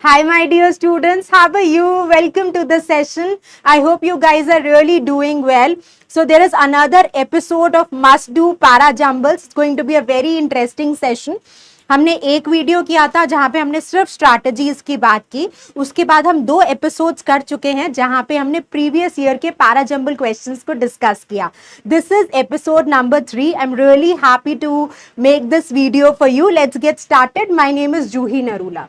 Hi, my dear students. How are you? Welcome to the session. I hope you guys are really doing well. So, there is another episode of Must Do Para Jumbles. It's going to be a very interesting session. हमने एक video किया था जहां पे हमने सिर्फ strategies की बात की. उसके बाद हम 2 एपिसोड्स कर चुके हैं जहां पे हमने प्रीवियस ईयर के पैरा जंबल क्वेश्चंस को डिस्कस किया. This is episode number 3. I am really happy to make this video for you. Let's get started. My name is Juhi Narula.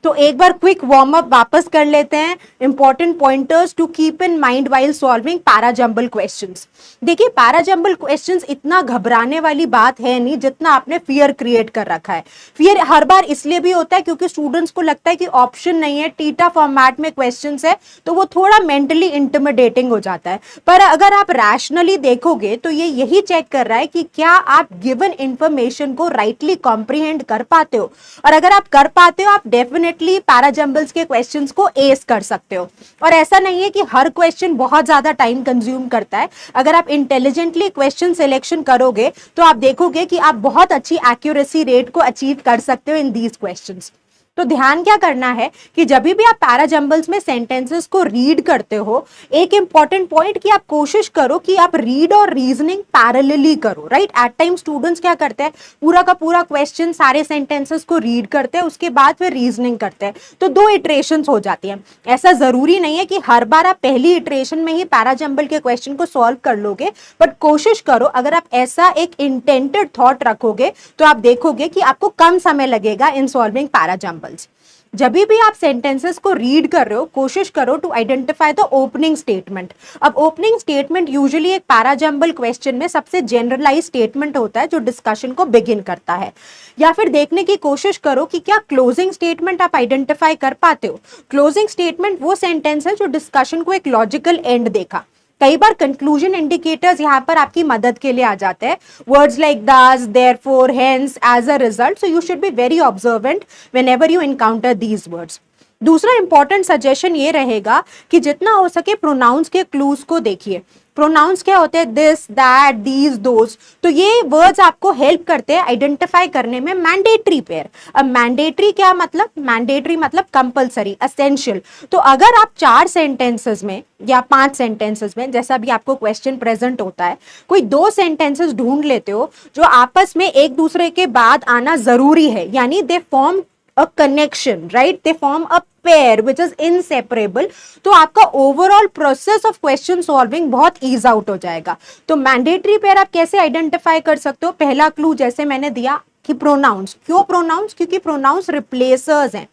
तो एक बार क्विक वार्म अप वापस कर लेते हैं. Important pointers to keep in mind while solving para jumble questions. देखिए, para jumble questions इतना घबराने वाली बात है नहीं जितना आपने फियर क्रिएट कर रखा है. फियर हर बार इसलिए भी होता है क्योंकि स्टूडेंट्स को लगता है कि ऑप्शन नहीं है, टीटा फॉर्मेट में क्वेश्चंस है, तो वो थोड़ा मेंटली इंटिमिडेटिंग हो जाता है. पर अगर आप रैशनली देखोगे तो ये यही चेक कर रहा है कि क्या आप गिवन इंफॉर्मेशन को राइटली कॉम्प्रिहेंड कर पाते हो. और अगर आप कर पाते हो, आप डेफिनेटली पैरा जंबल्स के क्वेश्चंस को एस कर सकते हो. और ऐसा नहीं है कि हर क्वेश्चन बहुत ज्यादा टाइम कंज्यूम करता है. अगर आप इंटेलिजेंटली क्वेश्चन सिलेक्शन करोगे तो आप देखोगे कि आप बहुत अच्छी एक्यूरेसी रेट को अचीव कर सकते हो इन दीज क्वेश्चंस. तो ध्यान क्या करना है कि जब भी आप पैरा जंबल्स में सेंटेंसेस को रीड करते हो, एक इंपॉर्टेंट पॉइंट कि आप कोशिश करो कि आप रीड और रीजनिंग पैरेलली करो. राइट, एट टाइम स्टूडेंट्स क्या करते हैं, पूरा का पूरा क्वेश्चन सारे सेंटेंसेस को रीड करते हैं, उसके बाद फिर रीजनिंग करते हैं, तो 2 इटरेशंस हो जाती हैं. ऐसा जरूरी नहीं है कि हर बार आप पहली इटरेशन में ही पैरा जंबल के क्वेश्चन को सॉल्व कर लोगे, बट कोशिश करो. अगर आप ऐसा एक इंटेंटेड थॉट रखोगे तो आप देखोगे कि आपको कम समय लगेगा इन सॉल्विंग पैरा जंबल. जब भी आप सेंटेंसेस को रीड कर रहे हो, कोशिश करो to identify the opening statement. अब ओपनिंग स्टेटमेंट यूजुअली एक पैरा जंबल क्वेश्चन में सबसे जनरलाइज स्टेटमेंट होता है जो डिस्कशन को बिगिन करता है. या फिर देखने की कोशिश करो कि क्या क्लोजिंग स्टेटमेंट आप आइडेंटिफाई कर पाते हो. क्लोजिंग स्टेटमेंट वो सेंटेंस है जो डिस्कशन को एक लॉजिकल एंड देखा. कई बार कंक्लूजन इंडिकेटर्स यहां पर आपकी मदद के लिए आ जाते हैं. Words like thus, therefore, hence, as a result. So you should be very observant whenever you encounter these words. दूसरा इंपॉर्टेंट सजेशन ये रहेगा कि जितना हो सके प्रोनाउंस के क्लूज को देखिए. प्रोनाउंस क्या होते हैं, दिस, दैट, दीज, दोज. तो ये वर्ड्स आपको हेल्प करते हैं आइडेंटिफाई करने में मैंडेटरी पेयर. अब मैंडेटरी क्या मतलब, मैंडेटरी मतलब कंपलसरी, एसेंशियल. तो अगर आप 4 सेंटेंसेस में या 5 सेंटेंसेस में, जैसा भी आपको क्वेश्चन प्रेजेंट होता है, कोई 2 सेंटेंसेस ढूंढ लेते हो जो आपस में एक दूसरे के बाद आना जरूरी है, यानी they form a connection, right? They form a pair which is inseparable. तो आपका overall process of question solving बहुत ईज आउट हो जाएगा. तो मैंडेटरी पेयर आप कैसे आइडेंटिफाई कर सकते हो? पहला क्लू जैसे मैंने दिया कि प्रोनाउंस. क्यों प्रोनाउंस? क्योंकि प्रोनाउंस रिप्लेसर्स हैं.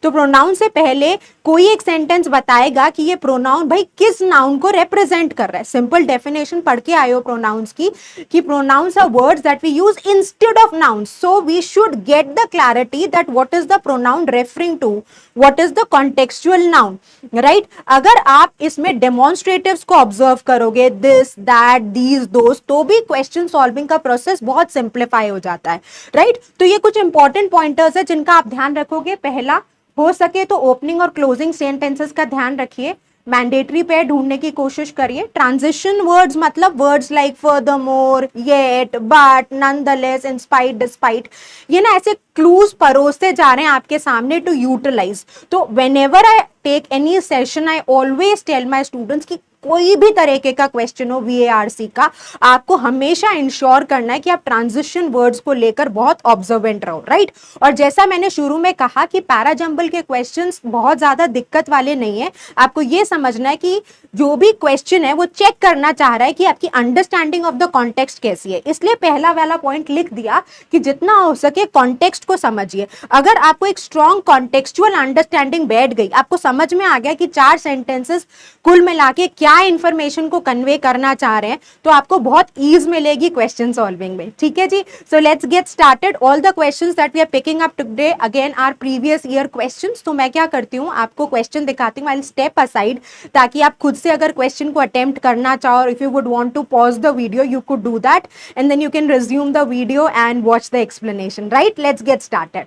तो प्रोनाउन से पहले कोई एक सेंटेंस बताएगा कि ये प्रोनाउन भाई किस नाउन को रिप्रेजेंट कर रहा है. सिंपल डेफिनेशन पढ़ के आए हो प्रोनाउंस की, कि pronouns are words that we use instead of nouns. So we should get the clarity that what is the pronoun referring to, what is the contextual noun. Right, अगर आप इसमें डेमोन्स्ट्रेटिव्स को ऑब्जर्व करोगे, दिस, दैट, दीज, दोस, तो भी question solving का process बहुत simplify हो जाता है. राइट, तो ये कुछ इंपॉर्टेंट पॉइंटर्स है जिनका आप ध्यान रखोगे. पहला, हो सके तो ओपनिंग और क्लोजिंग सेंटेंसेस का ध्यान रखिए. मैंडेटरी पेयर ढूंढने की कोशिश करिए. ट्रांजिशन वर्ड्स मतलब words like furthermore, yet, but, nonetheless, in spite, despite, ये ना ऐसे क्लूज परोसते जा रहे हैं आपके सामने टू यूटिलाइज. तो whenever I take any session, I always tell my students कि कोई भी तरीके का क्वेश्चन हो VARC का, आपको हमेशा इंश्योर करना है कि आप ट्रांजिशन वर्ड्स को लेकर बहुत ऑब्जर्वेंट रहो. राइट, और जैसा मैंने शुरू में कहा कि पैरा जंबल के क्वेश्चंस बहुत ज्यादा दिक्कत वाले नहीं है. आपको ये समझना है कि जो भी क्वेश्चन है वो चेक करना चाह रहा है कि आपकी अंडरस्टैंडिंग ऑफ द कॉन्टेक्स्ट कैसी है. इसलिए पहला वाला पॉइंट लिख दिया कि जितना हो सके कॉन्टेक्स्ट को समझिए. अगर आपको एक स्ट्रॉन्ग कॉन्टेक्चुअल अंडरस्टैंडिंग बैठ गई, आपको समझ में आ गया कि 4 सेंटेंसेस कुल मिला के क्या इंफॉर्मेशन को कन्वे करना चाह रहे हैं, तो आपको बहुत ईज मिलेगी क्वेश्चन सॉल्विंग में. ठीक है जी, so let's get started. All the questions that we are picking up today again are previous year questions. तो मैं क्या करती हूँ, आपको क्वेश्चन दिखाती हूँ, आई विल स्टेप असाइड, ताकि आप खुद से अगर क्वेश्चन को अटेम्प्ट करना चाहो, if you would want to pause the video, you could do that and then you can resume the video and watch the explanation. Right, let's get started.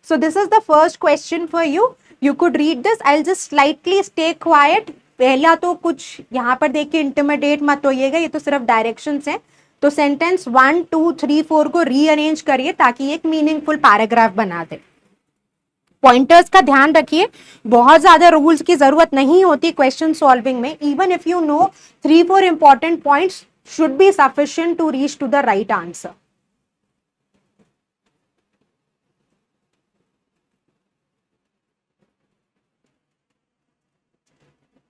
So this is the first question for you. You could read this. I'll just slightly stay quiet. पहला तो कुछ यहाँ पर देख के intimidate मत होइएगा, ये तो सिर्फ डायरेक्शंस हैं. तो सेंटेंस 1, 2, 3, 4 को रीअरेंज करिए ताकि एक मीनिंगफुल पैराग्राफ बना दे. पॉइंटर्स का ध्यान रखिए, बहुत ज्यादा रूल्स की जरूरत नहीं होती क्वेश्चन सॉल्विंग में. Even if you know 3-4 important points should be sufficient to reach to the right answer.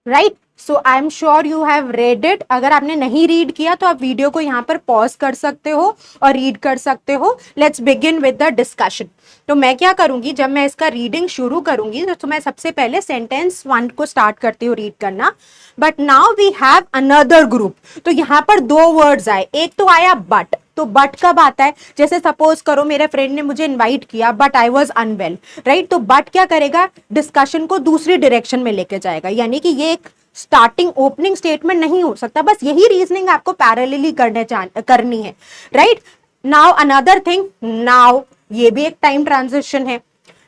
Right, so I am sure you have read it. अगर आपने नहीं रीड किया तो आप वीडियो को यहाँ पर पॉज कर सकते हो और रीड कर सकते हो. Let's begin with the discussion. तो मैं क्या करूंगी, जब मैं इसका रीडिंग शुरू करूंगी तो मैं सबसे पहले सेंटेंस 1 को स्टार्ट करती हूँ रीड करना. But now we have another group. तो यहाँ पर 2 वर्ड्स आए. एक तो आया बट. तो बट कब आता है, जैसे सपोज करो मेरे फ्रेंड ने मुझे इनवाइट किया but I was unwell, right. तो बट क्या करेगा, डिस्कशन को दूसरी डायरेक्शन में लेके जाएगा. यानी कि ये एक स्टार्टिंग ओपनिंग स्टेटमेंट नहीं हो सकता. बस यही रीजनिंग आपको पैरेलली करनी है, right. Now another thing, now ये भी एक टाइम ट्रांजिशन है.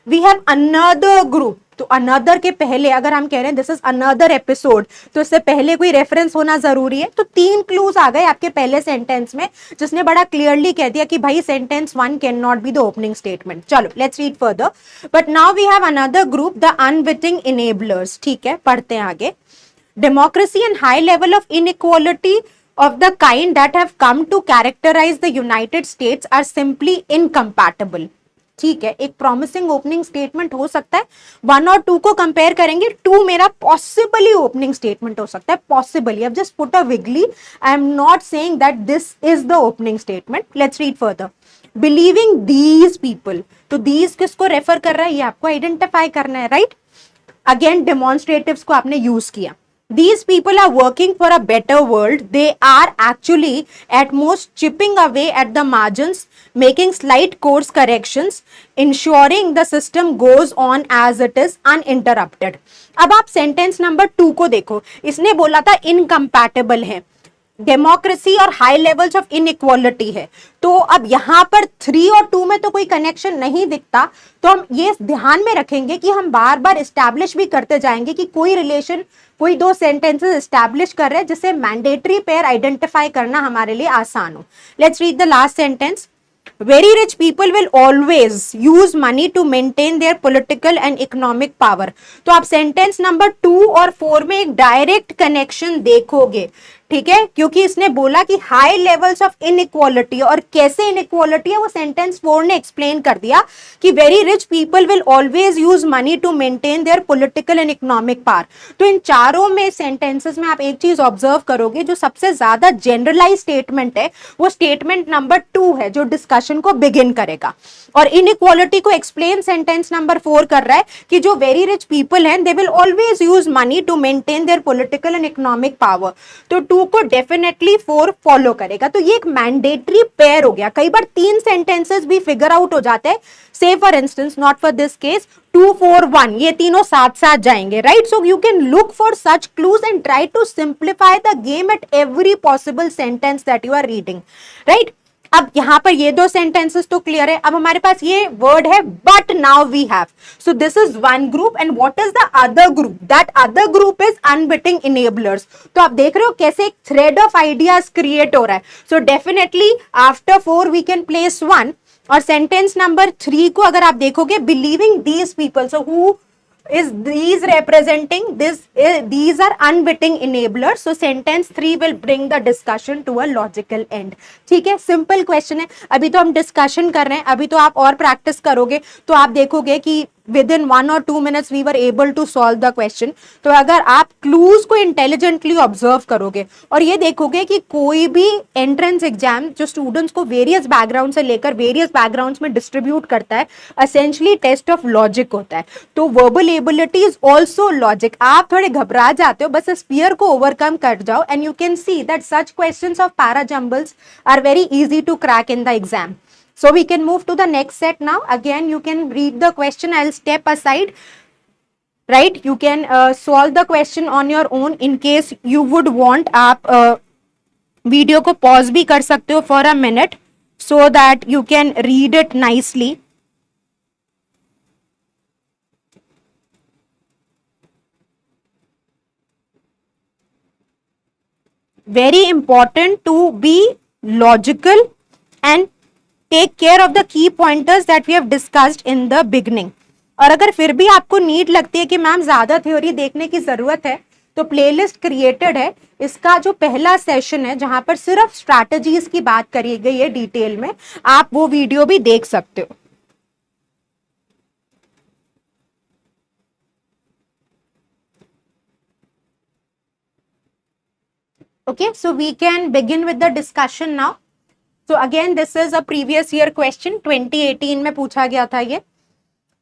We have another group. तो अनदर के पहले अगर हम कह रहे हैं दिस इज अनदर एपिसोड, तो इससे पहले कोई रेफरेंस होना जरूरी है. तो 3 क्लूज आ गए आपके पहले सेंटेंस में, जिसने बड़ा क्लियरली कह दिया कि भाई sentence 1 can not be the opening statement. चलो let's read further. But now we have another group, the unwitting enablers. ठीक है, पढ़ते हैं आगे. Democracy and high level of inequality of the kind that have come to characterize the United States are simply incompatible. ठीक है, एक promising opening statement हो सकता है. 1 और 2 को कंपेयर करेंगे, 2 मेरा पॉसिबली ओपनिंग स्टेटमेंट हो सकता है. पॉसिबली, अब just put a wiggly, I am not saying that this is the opening statement. Let's read further. Believing these people. तो दीज किसको रेफर कर रहा है, ये आपको आइडेंटिफाई करना है, राइट. अगेन डेमोन्स्ट्रेटिव्स को आपने यूज किया. These people are working for a better world. They are actually at most chipping away at the margins, making slight course corrections, ensuring the system goes on as it is uninterrupted. अब आप sentence number 2 को देखो. इसने बोला था incompatible है, democracy और high levels of inequality है. तो अब यहां पर 3 और 2 में तो कोई कनेक्शन नहीं दिखता. तो हम ये ध्यान में रखेंगे कि हम बार बार एस्टैब्लिश भी करते जाएंगे कि कोई रिलेशन, कोई 2 सेंटेंसेस एस्टैब्लिश कर रहे हैं, जिससे मैंडेटरी पेयर आइडेंटिफाई करना हमारे लिए आसान हो. Let's read the last sentence. Very rich people will always use money to maintain their political and economic power. तो आप सेंटेंस नंबर 2 और 4 में एक डायरेक्ट कनेक्शन देखोगे, ठीक है, क्योंकि इसने बोला कि हाई लेवल्स ऑफ इनइक्वालिटी, और कैसे इनइक्वालिटी है वो सेंटेंस 4 ने एक्सप्लेन कर दिया कि very rich people will always use money to maintain their political and economic power. तो इन चारों में सेंटेंसेस में आप एक चीज ऑब्जर्व करोगे, जो सबसे ज्यादा जनरलाइज स्टेटमेंट है वो स्टेटमेंट नंबर 2 है, जो डिस्कशन को बिगिन करेगा. और इनइक्वालिटी को एक्सप्लेन सेंटेंस नंबर 4 कर रहा है कि जो वेरी रिच पीपल हैं they will always use money to maintain their political and economic power. तो 2 को डेफिनेटली 4 फॉलो करेगा. तो ये एक मैंडेटरी पेयर हो गया. कई बार 3 सेंटेंसेस भी फिगर आउट हो जाते हैं. Say for instance, not for this case, 2 4 1, ये तीनों साथ साथ जाएंगे, right. So you can look for such clues and try to simplify the game at every possible sentence that you are reading, right. अब यहां पर ये 2 सेंटेंसेस तो क्लियर है. अब हमारे पास ये वर्ड है but now we have. So this is one group and what is the other group, that other group is unwitting enablers. तो आप देख रहे हो कैसे एक थ्रेड ऑफ आइडियाज क्रिएट हो रहा है. So definitely after 4 we can place 1. और सेंटेंस नंबर 3 को अगर आप देखोगे, believing these people, so who is these representing this, these are unwitting enablers. So sentence 3 will bring the discussion to a logical end. ठीक है, simple question है. अभी तो हम डिस्कशन कर रहे हैं, अभी तो आप और प्रैक्टिस करोगे तो आप देखोगे कि विद इन 1 और 2 minutes we were able to solve the question. तो अगर आप क्लूज को इंटेलिजेंटली ऑब्जर्व करोगे और ये देखोगे कि कोई भी एंट्रेंस एग्जाम जो स्टूडेंट्स को वेरियस बैकग्राउंड से लेकर वेरियस बैकग्राउंड्स में डिस्ट्रीब्यूट करता है, एसेंशियली टेस्ट ऑफ लॉजिक होता है. तो verbal ability is also logic. आप थोड़े घबरा जाते हो, बस इस फियर को ओवरकम कर जाओ and you can see that such questions of para jumbles are very easy to crack in the exam. So we can move to the next set now. Again, you can read the question. I'll step aside. Right? You can solve the question on your own in case you would want. आप video को pause भी कर सकते हो for a minute so that you can read it nicely. Very important to be logical and take care of the key pointers that we have discussed in the beginning. और अगर फिर भी आपको नीड लगती है कि मैम ज्यादा theory देखने की जरूरत है, तो प्लेलिस्ट क्रिएटेड है, इसका जो पहला सेशन है जहां पर सिर्फ स्ट्रैटेजीज की बात करी गई है डिटेल में, आप वो वीडियो भी देख सकते हो। Okay, so we can begin with the discussion now. So again, this is a previous year question, 2018 में पूछा गया था ये.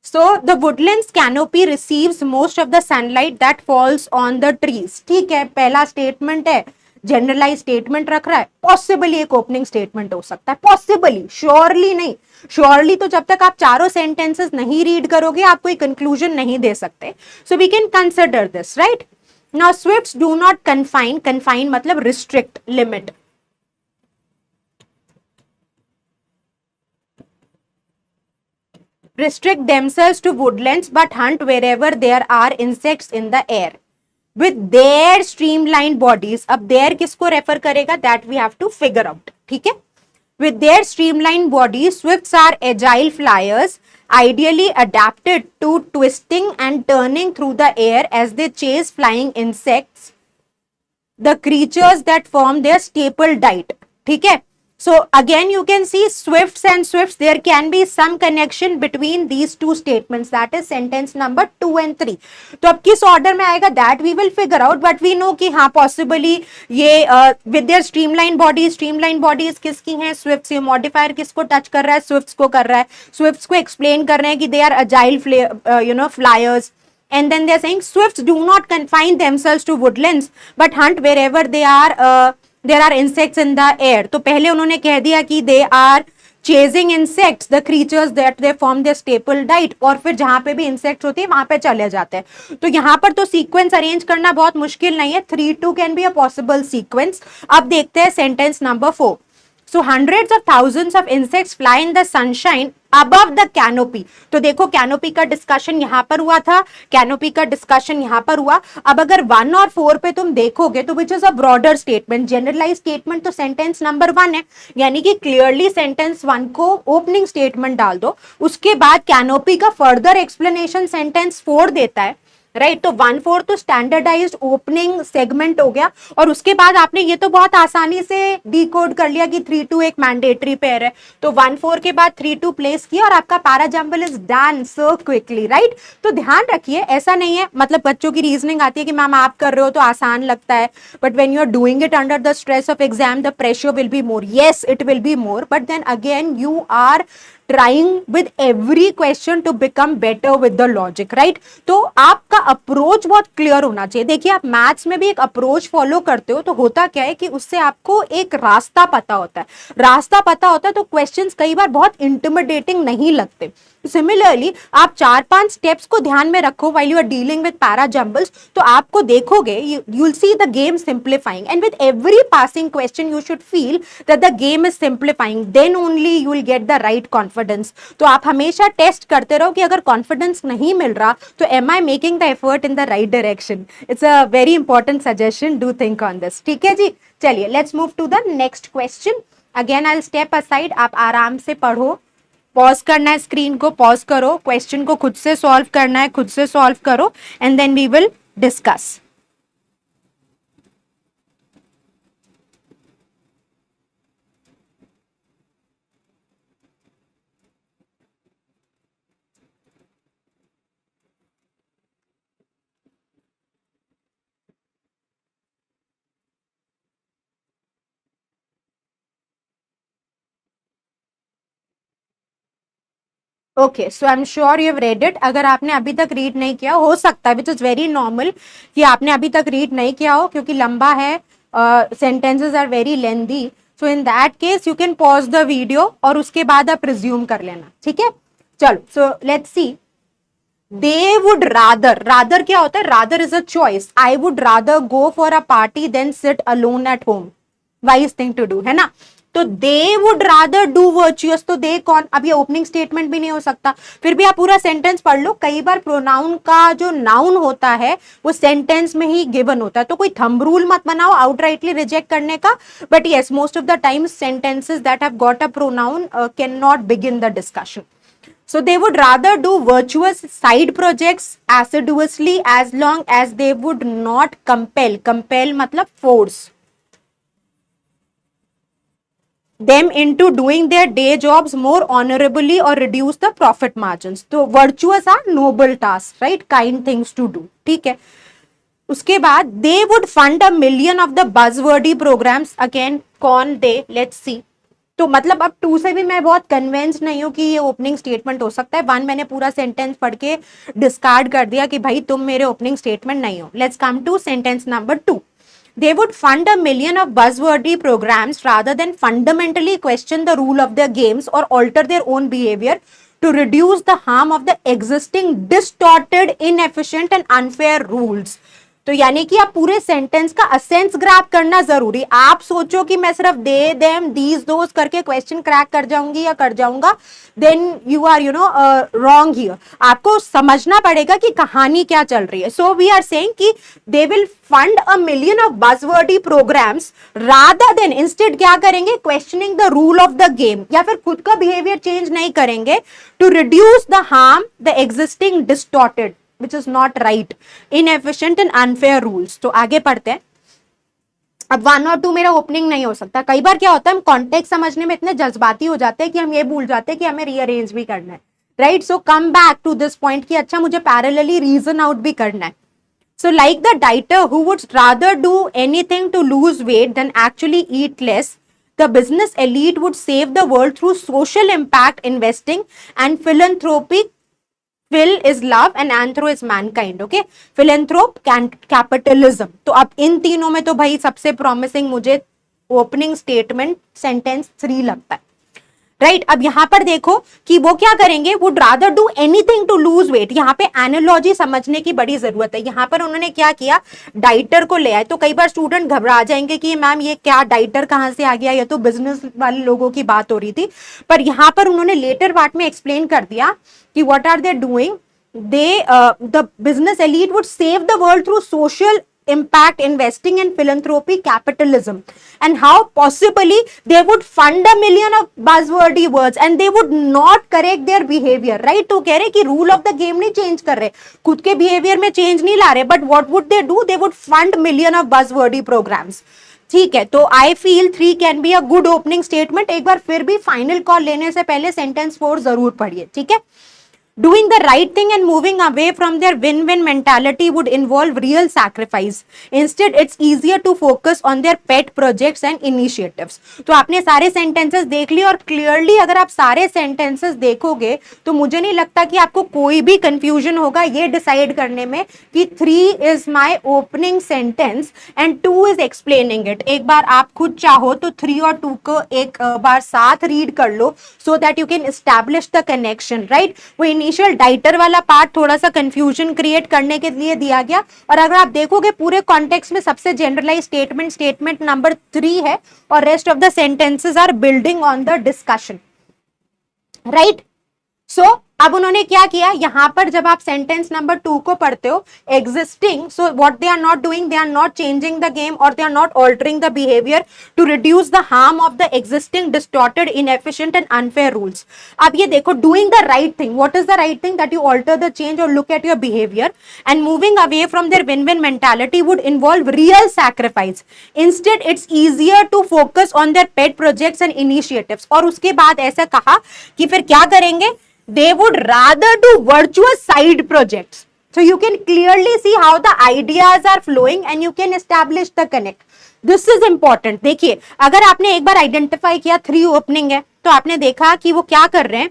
So the woodlands canopy receives most of the sunlight that falls on the trees. ठीक है, पहला statement है, generalise statement रख रहा है, पॉसिबली एक ओपनिंग स्टेटमेंट हो सकता है, पॉसिबली, श्योरली नहीं. श्योरली तो जब तक आप चारों सेंटेंसेस नहीं रीड करोगे आप कोई कंक्लूजन नहीं दे सकते. So we can consider this, right. Now swifts do not confine मतलब restrict, limit. Restrict themselves to woodlands but hunt wherever there are insects in the air with their streamlined bodies. अब their किसको refer करेगा, that we have to figure out. ठीक है. With their streamlined bodies, swifts are agile flyers, ideally adapted to twisting and turning through the air as they chase flying insects, the creatures that form their staple diet. ठीक है. So again you can see swifts and swifts, there can be some connection between these two statements, that is sentence number 2 and 3. तो अब किस order में आएगा that we will figure out, but we know कि हाँ possibly ये with their streamlined bodies किसकी हैं, swifts. ये modifier किसको टच कर रहा है, swifts को कर रहा है. swifts को explain कर रहे हैं कि they are agile flyers. And then they're saying swifts do not confine themselves to woodlands but hunt wherever there are insects in the air. तो पहले उन्होंने कह दिया कि they are chasing insects, the creatures that they form their staple diet, और फिर जहां पे भी insects होती है वहां पे चले जाते हैं. तो यहां पर तो सीक्वेंस अरेंज करना बहुत मुश्किल नहीं है. 3-2 can be a possible sequence. अब देखते हैं sentence number 4. So hundreds of thousands of insects fly in the sunshine above the canopy. तो देखो कैनोपी का डिस्कशन यहां पर हुआ था, कैनोपी का डिस्कशन यहां पर हुआ. अब अगर 1 और 4 पे तुम देखोगे तो which is a broader statement, generalize statement तो सेंटेंस नंबर 1 है, यानी कि क्लियरली सेंटेंस 1 को ओपनिंग स्टेटमेंट डाल दो. उसके बाद कैनोपी का फर्दर एक्सप्लेनेशन सेंटेंस 4 देता है, राइट. तो 1-4 तो स्टैंडर्डाइज्ड ओपनिंग सेगमेंट हो गया, और उसके बाद आपने ये तो बहुत आसानी से डिकोड कर लिया कि 3-2 एक मैंडेटरी पेयर है. तो 1-4 के बाद 3-2 प्लेस किया और आपका para jumble is done so quickly, right. तो ध्यान रखिए, ऐसा नहीं है, मतलब बच्चों की रीजनिंग आती है कि मैम आप कर रहे हो तो आसान लगता है, but when you are doing it under the stress of exam the pressure will be more. Yes it will be more, but then again you are trying with every question to become better with the logic, right. तो आपका approach बहुत clear होना चाहिए. देखिए आप maths में भी एक अप्रोच फॉलो करते हो तो होता क्या है कि उससे आपको एक रास्ता पता होता है, रास्ता पता होता है तो क्वेश्चंस कई बार बहुत इंटिमिडेटिंग नहीं लगते. सिमिलरली आप 4-5 स्टेप्स को ध्यान में रखो while you are dealing with para jumbles, तो आपको देखोगे you'll see the game simplifying, and with every passing question you should feel that the game is simplifying, then only you will get the right confidence. तो आप हमेशा test करते रहो कि अगर कॉन्फिडेंस नहीं मिल रहा तो am I making the effort in the right direction. It's a very important suggestion, do think on this. ठीक है जी, चलिए let's move to the next question. Again I'll step aside, आप आराम से पढ़ो, पॉज करना है, स्क्रीन को पॉज करो, क्वेश्चन को खुद से सॉल्व करना है, खुद से सॉल्व करो, and then we will discuss. Okay, so I am sure you have read it. अगर आपने अभी तक रीड नहीं किया, हो सकता है, विच इज वेरी नॉर्मल कि आपने अभी तक रीड नहीं किया हो क्योंकि लंबा है, sentences are very lengthy. So in that case you can pause the video और उसके बाद आप रिज्यूम कर लेना. ठीक है, चलो. So let's see. They would rather, rather क्या होता है, rather is a choice. I would rather go for a party than sit alone at home. Wise thing to do, है ना. तो they would rather do virtuous, तो they कौन, अब ये ओपनिंग स्टेटमेंट भी नहीं हो सकता. फिर भी आप पूरा सेंटेंस पढ़ लो. कई बार प्रोनाउन का जो नाउन होता है वो सेंटेंस में ही गिवन होता है, तो कोई थंब रूल मत बनाओ आउटराइटली रिजेक्ट करने का. But yes, most of the times sentences that have got a pronoun can not begin the discussion. So they would rather do virtuous side projects assiduously as long as they would not compel मतलब force them into doing their day jobs more honorably or reduce the profit margins. तो virtuous are noble tasks, right? Kind things to do. ठीक है. उसके बाद they would fund 1 million of the buzzwordy programs. Again, कौन दे? Let's see. तो मतलब अब 2 से भी मैं बहुत कन्विंस नहीं हूं कि ये ओपनिंग स्टेटमेंट हो सकता है. 1 मैंने पूरा सेंटेंस पढ़ के डिस्कार्ड कर दिया कि भाई तुम मेरे ओपनिंग स्टेटमेंट नहीं हो. Let's come to sentence number 2. They would fund 1 million of buzzwordy programs rather than fundamentally question the rule of their games or alter their own behavior to reduce the harm of the existing distorted, inefficient and unfair rules. तो यानी कि आप पूरे sentence का असेंस grab करना जरूरी. आप सोचो कि मैं सिर्फ दे देम दीज दोस करके क्वेश्चन क्रैक कर जाऊंगी या कर जाऊंगा, then you are wrong here. आपको समझना पड़ेगा कि कहानी क्या चल रही है. सो वी आर सेइंग कि they will fund 1 million of buzzwordy programs rather than, instead क्या करेंगे, questioning the rule of the game, या फिर खुद का बिहेवियर चेंज नहीं करेंगे, to reduce the harm the existing distorted which is not right, inefficient and unfair rules. तो आगे पढ़ते हैं. अब 1 और 2 मेरा ओपनिंग नहीं हो सकता. कई बार क्या होता है, हम कॉन्टेक्स्ट समझने में इतने जज्बाती हो जाते हैं कि हम ये भूल जाते हैं कि हमें रीअरेंज भी करना है, right. So come back to this point कि अच्छा मुझे पैरेलली रीजन आउट भी करना है. So like the dieter who would rather do anything to lose weight than actually eat less, the business elite would save the world through social impact investing and philanthropic. Phil is love and anthro is mankind. Okay, philanthrope, capitalism. तो अब इन तीनों में तो भाई सबसे promising मुझे opening statement sentence 3 लगता है, राइट. अब यहां पर देखो कि वो क्या करेंगे, would rather do anything to lose weight. यहाँ पे एनालॉजी समझने की बड़ी जरूरत है. यहाँ पर उन्होंने क्या किया, डाइटर को ले आए. तो कई बार स्टूडेंट घबरा जाएंगे कि मैम ये क्या डाइटर कहाँ से आ गया, ये तो बिजनेस वाले लोगों की बात हो रही थी. पर यहाँ पर उन्होंने लेटर पार्ट में एक्सप्लेन कर दिया कि what are they doing. They the business elite would save the world through social impact investing and philanthropy capitalism, and how possibly they would fund 1 million of buzzwordy words and they would not correct their behavior, right. तो कह रहे कि rule of the game नहीं change कर रहे, खुद के behaviour में चेंज नहीं ला रहे, but what would they do, they would fund million of buzzwordy programs. ठीक है, तो I feel 3 can be a good opening statement. एक बार फिर भी फाइनल कॉल लेने से पहले सेंटेंस 4 जरूर पढ़िए, ठीक है. Doing the right thing and moving away from their win-win mentality would involve real sacrifice. Instead, it's easier to focus on their pet projects and initiatives. तो आपने सारे sentences देख लिए, और clearly अगर आप सारे sentences देखोगे तो मुझे नहीं लगता कि आपको कोई भी confusion होगा ये decide करने में कि 3 is my opening sentence and 2 is explaining it. एक बार आप खुद चाहो तो 3 और 2 को एक बार साथ read कर लो so that you can establish the connection, right? वो इनिशियल डाइटर वाला पार्ट थोड़ा सा कंफ्यूजन क्रिएट करने के लिए दिया गया, और अगर आप देखोगे पूरे कॉन्टेक्स्ट में सबसे जनरलाइज स्टेटमेंट नंबर 3 है, और rest of the sentences are building on the discussion, right. So अब उन्होंने क्या किया, यहां पर जब आप सेंटेंस नंबर 2 को पढ़ते हो, existing, so what they are not doing, they are not changing the game और they are not altering the behaviour to reduce the harm of the existing distorted, inefficient and unfair rules. अब ये देखो, doing the right thing, what is the right thing, that you alter the change और look at your behaviour, and moving away from their win win mentality would involve real sacrifice. Instead it's easier to focus on their pet projects and initiatives. और उसके बाद ऐसा कहा कि फिर क्या करेंगे, they would rather do virtuous side projects. So you can clearly see how the ideas are flowing and you can establish the connect. This is important. देखिए, अगर आपने एक बार आइडेंटिफाई किया 3 ओपनिंग है, तो आपने देखा कि वो क्या कर रहे हैं,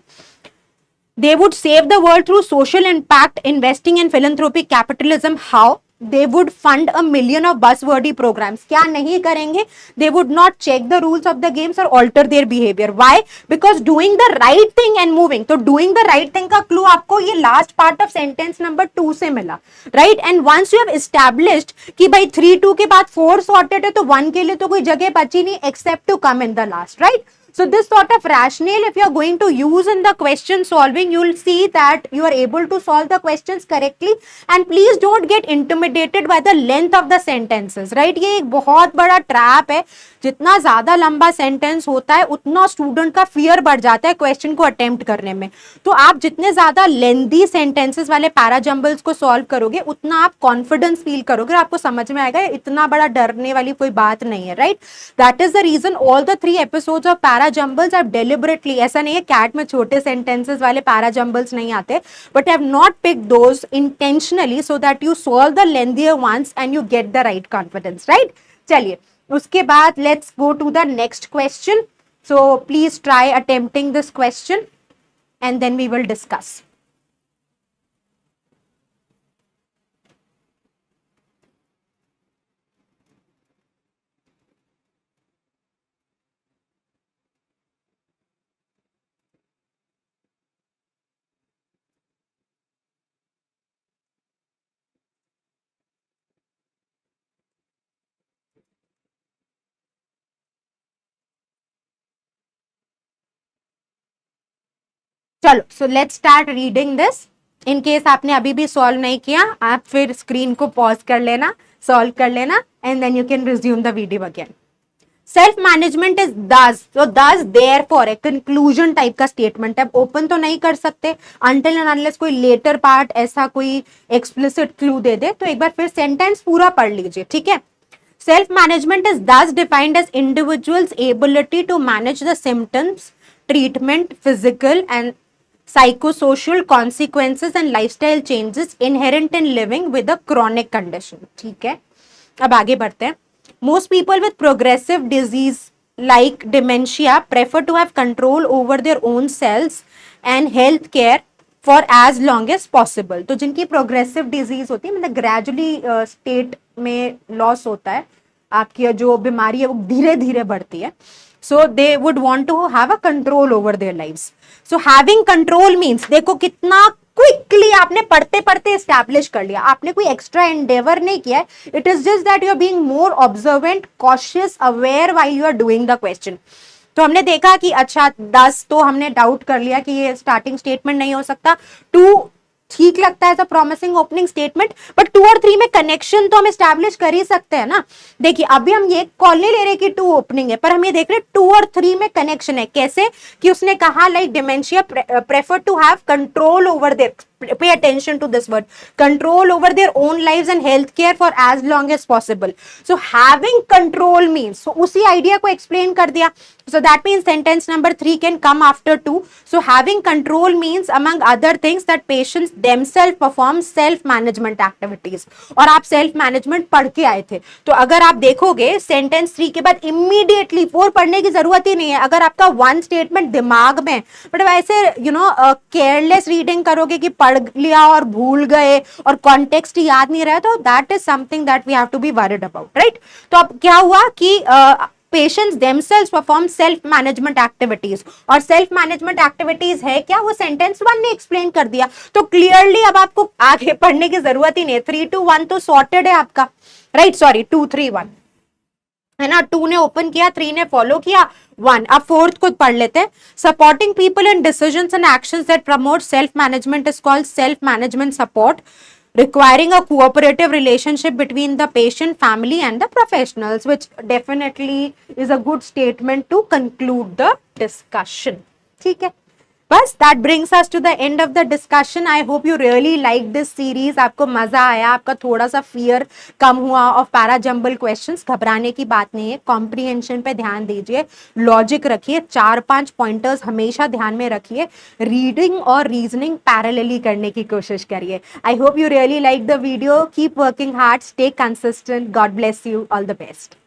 they would save the world through social impact investing in philanthropic capitalism. How? They would fund 1 million of buzzwordy programs. क्या नहीं करेंगे, they would not check the rules of the games or alter their behavior. Why? Because doing the right thing and moving. तो doing the right thing का clue आपको ये last part of sentence number 2 से मिला, right? And once you have established कि भाई 3 2 के बाद 4 sorted है, तो 1 के लिए तो कोई जगह बची नहीं except to come in the last, right? So this sort of rationale, if you are going to use in the question solving, you will see that you are able to solve the questions correctly. And please don't get intimidated by the length of the sentences, right? ये एक बहुत बड़ा trap है. जितना ज्यादा लंबा sentence होता है उतना स्टूडेंट का फियर बढ़ जाता है क्वेश्चन को अटेम्प्ट करने में. तो आप जितने ज्यादा लेंदी सेंटेंसेस वाले पैराजम्बल्स को सॉल्व करोगे उतना आप कॉन्फिडेंस फील करोगे, आपको समझ में आएगा इतना बड़ा डरने वाली कोई बात नहीं है, right? That is the reason all the 3 episodes of para jumbles are deliberately, ऐसा नहीं है कैट में छोटे सेंटेंसेस वाले पैराजम्बल्स नहीं आते, but have not pick those intentionally so that you solve the lengthier ones and you get the right confidence, right? चलिए उसके बाद let's go to the next question. So please try attempting this question and then we will discuss. चलो, so let's start reading this. In case आपने अभी भी solve नहीं किया, आप फिर स्क्रीन को पॉज कर लेना, सॉल्व कर लेना, and then you can resume the video again. Self management is thus, तो दस देयर फॉर एक कंक्लूजन टाइप का स्टेटमेंट है. ओपन तो नहीं कर सकते अनटिल एंड अनलेस कोई लेटर पार्ट ऐसा कोई एक्सप्लिसिट क्लू दे दे. तो एक बार फिर सेंटेंस पूरा पढ़ लीजिए, ठीक है? Self management is thus defined as individual's ability to manage the symptoms, treatment, physical and psychosocial consequences and lifestyle changes inherent in living with a chronic condition. ठीक है, अब आगे बढ़ते हैं. Most people with progressive disease like dementia prefer to have control over their own selves and health care for as long as possible. तो जिनकी progressive disease होती है, मतलब ग्रेजुअली स्टेट में लॉस होता है, आपकी जो बीमारी है वो धीरे धीरे बढ़ती है, so they would want to have a control over their lives. So having control means, देखो कितना क्विकली आपने पढ़ते पढ़ते एस्टैब्लिश कर लिया, आपने कोई एक्स्ट्रा एंडेवर नहीं किया है. It is just that you are being more observant, cautious, aware while you are doing the question. तो हमने देखा कि अच्छा 10 तो हमने डाउट कर लिया कि ये स्टार्टिंग स्टेटमेंट नहीं हो सकता. 2 ठीक लगता है as a promising opening statement, but 2 और 3 में कनेक्शन तो हम एस्टैब्लिश कर ही सकते हैं ना. देखिए अभी हम ये कॉल नहीं ले रहे कि 2 ओपनिंग है, पर हम ये देख रहे 2 और 3 में कनेक्शन है. कैसे? कि उसने कहा like dementia prefer to have control over their, pay attention to this word, control over their own lives and health care for as long as possible. So having control means, so उसी idea को explain कर दिया. So that means sentence number 3 can come after 2. So having control means among other things that patients themselves perform self management activities. और आप self management पढ़ के आए थे, तो अगर आप देखोगे sentence 3 के बाद immediately 4 पढ़ने की जरूरत ही नहीं है. अगर आपका 1 statement दिमाग में, बट वैसे careless reading करोगे कि पढ़ लिया और भूल गए और कॉन्टेक्स्ट याद नहीं रहा, तो that is something that we have to be worried about, right? तो अब क्या हुआ कि patients themselves perform self management activities, और सेल्फ मैनेजमेंट एक्टिविटीज है क्या, वो सेंटेंस 1 ने एक्सप्लेन कर दिया. तो क्लियरली अब आपको आगे पढ़ने की जरूरत ही नहीं है. 3 to 1 तो सॉर्टेड है आपका, राइट? सॉरी 2 3 1 है ना. 2 ने ओपन किया, 3 ने फॉलो किया, 1. अब 4th को पढ़ लेते हैं. Supporting people in decisions and actions that promote self management is called self management support, requiring a cooperative relationship between the patient, family and the professionals, which definitely is a good statement to conclude the discussion. ठीक है, बस that brings us to the end of the discussion. I hope you really liked this series. आपको मजा आया, आपका थोड़ा सा fear कम हुआ ऑफ पैरा जम्बल क्वेश्चंस. घबराने की बात नहीं है, कॉम्प्रिहेंशन पे ध्यान दीजिए, लॉजिक रखिए, 4-5 पॉइंटर्स हमेशा ध्यान में रखिए, रीडिंग और रीजनिंग पैरेलली करने की कोशिश करिए. I hope you really like the video. Keep working hard, stay consistent. God bless you, all the best.